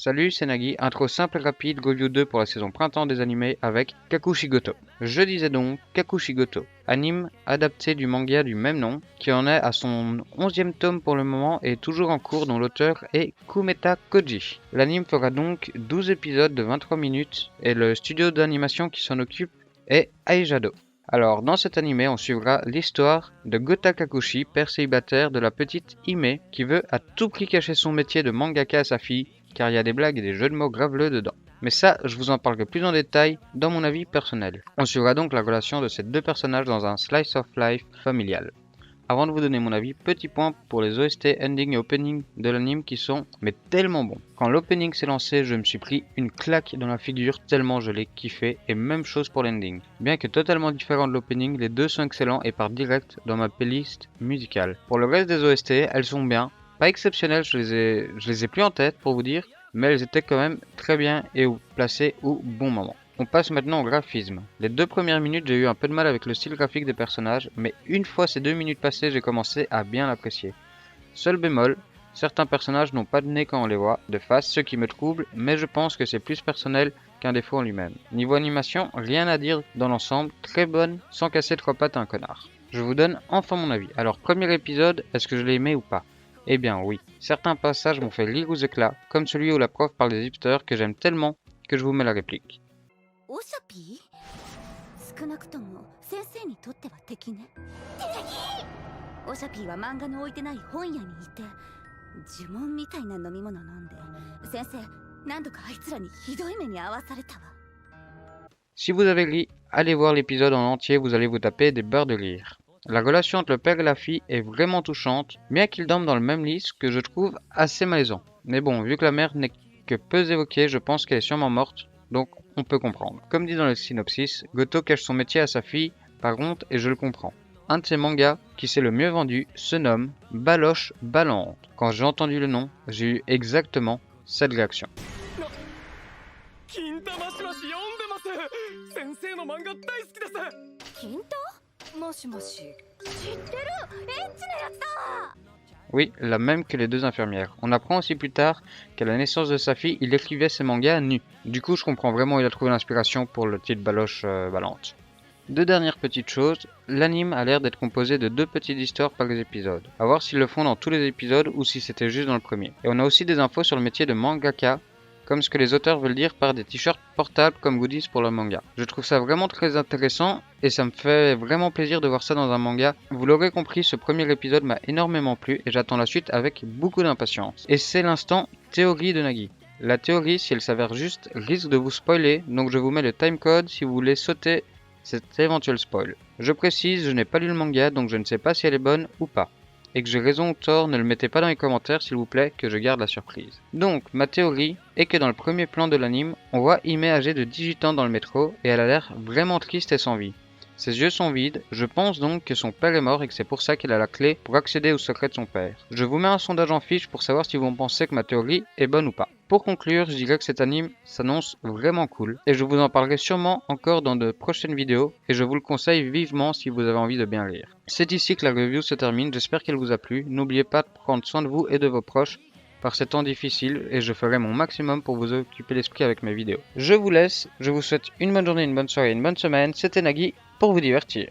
Salut, c'est Nagui, intro simple et rapide, Review 2 pour la saison printemps des animés avec Kakushigoto. Je disais donc Kakushigoto, anime adapté du manga du même nom, qui en est à son 11e tome pour le moment et toujours en cours, dont l'auteur est Kumeta Koji. L'anime fera donc 12 épisodes de 23 minutes et le studio d'animation qui s'en occupe est Aijado. Alors, dans cet animé, on suivra l'histoire de Gota Kakushi, père célibataire de la petite Hime, qui veut à tout prix cacher son métier de mangaka à sa fille, car il y a des blagues et des jeux de mots graveleux dedans. Mais ça, je vous en parlerai plus en détail dans mon avis personnel. On suivra donc la relation de ces deux personnages dans un slice of life familial. Avant de vous donner mon avis, petit point pour les OST, ending et opening de l'anime qui sont mais tellement bons. Quand l'opening s'est lancé, je me suis pris une claque dans la figure tellement je l'ai kiffé, et même chose pour l'ending. Bien que totalement différent de l'opening, les deux sont excellents et partent direct dans ma playlist musicale. Pour le reste des OST, elles sont bien, pas exceptionnelles, je les ai plus en tête pour vous dire, mais elles étaient quand même très bien et placées au bon moment. On passe maintenant au graphisme. Les 2 premières minutes, j'ai eu un peu de mal avec le style graphique des personnages, mais une fois ces 2 minutes passées, j'ai commencé à bien l'apprécier. Seul bémol, certains personnages n'ont pas de nez quand on les voit de face, ce qui me trouble, mais je pense que c'est plus personnel qu'un défaut en lui-même. Niveau animation, rien à dire dans l'ensemble, très bonne, sans casser 3 pattes à un connard. Je vous donne enfin mon avis. Alors, premier épisode, est-ce que je l'ai aimé ou pas ? Eh bien oui, certains passages m'ont fait rire aux éclats, comme celui où la prof parle des hipsters que j'aime tellement que je vous mets la réplique. オシャピー少なくとも先生にとっては敵ね。オシャピーは漫画の置いてない本屋にいて呪文みたいな飲み物飲んで先生何度かあいつらにひどい目に遭わされたわ。 Si vous avez ri, allez voir l'épisode en entier, vous allez vous taper des barres de rire. La relation entre le père et la fille est vraiment touchante, bien qu'ils dorment dans le même lit, ce que je trouve assez malaisant. Mais bon, vu que la mère n'est que peu évoquée, je pense qu'elle est sûrement morte, donc on peut comprendre. Comme dit dans le synopsis, Goto cache son métier à sa fille, par contre, et je le comprends. Un de ses mangas qui s'est le mieux vendu se nomme Baloche Ballante. Quand j'ai entendu le nom, j'ai eu exactement cette réaction. 金玉しばし読んでます先生の漫画大好きです金太もしもし知ってるエッチなやつだ。 Oui, la même que les deux infirmières. On apprend aussi plus tard qu'à la naissance de sa fille, il écrivait ses mangas nus. Du coup, je comprends vraiment où il a trouvé l'inspiration pour le titre Baloche Ballante. Deux dernières petites choses, l'anime a l'air d'être composé de 2 petites histoires par épisode. A voir s'ils le font dans tous les épisodes ou si c'était juste dans le premier. Et on a aussi des infos sur le métier de mangaka, comme ce que les auteurs veulent dire par des t-shirts portables comme goodies pour le manga. Je trouve ça vraiment très intéressant et ça me fait vraiment plaisir de voir ça dans un manga. Vous l'aurez compris, ce premier épisode m'a énormément plu et j'attends la suite avec beaucoup d'impatience. Et c'est l'instant théorie de Nagui. La théorie, si elle s'avère juste, risque de vous spoiler, donc je vous mets le timecode si vous voulez sauter cet éventuel spoil. Je précise, je n'ai pas lu le manga, donc je ne sais pas si elle est bonne ou pas. Et que j'ai raison ou tort, ne le mettez pas dans les commentaires s'il vous plaît, que je garde la surprise. Donc, ma théorie est que dans le premier plan de l'anime, on voit Hime âgée de 18 ans dans le métro, et elle a l'air vraiment triste et sans vie. Ses yeux sont vides, je pense donc que son père est mort et que c'est pour ça qu'elle a la clé pour accéder au secret de son père. Je vous mets un sondage en fiche pour savoir si vous pensez que ma théorie est bonne ou pas. Pour conclure, je dirais que cet anime s'annonce vraiment cool, et je vous en parlerai sûrement encore dans de prochaines vidéos, et je vous le conseille vivement si vous avez envie de bien lire. C'est ici que la review se termine, j'espère qu'elle vous a plu, n'oubliez pas de prendre soin de vous et de vos proches par ces temps difficiles, et je ferai mon maximum pour vous occuper l'esprit avec mes vidéos. Je vous laisse, je vous souhaite une bonne journée, une bonne soirée, une bonne semaine, c'était Nagui pour vous divertir.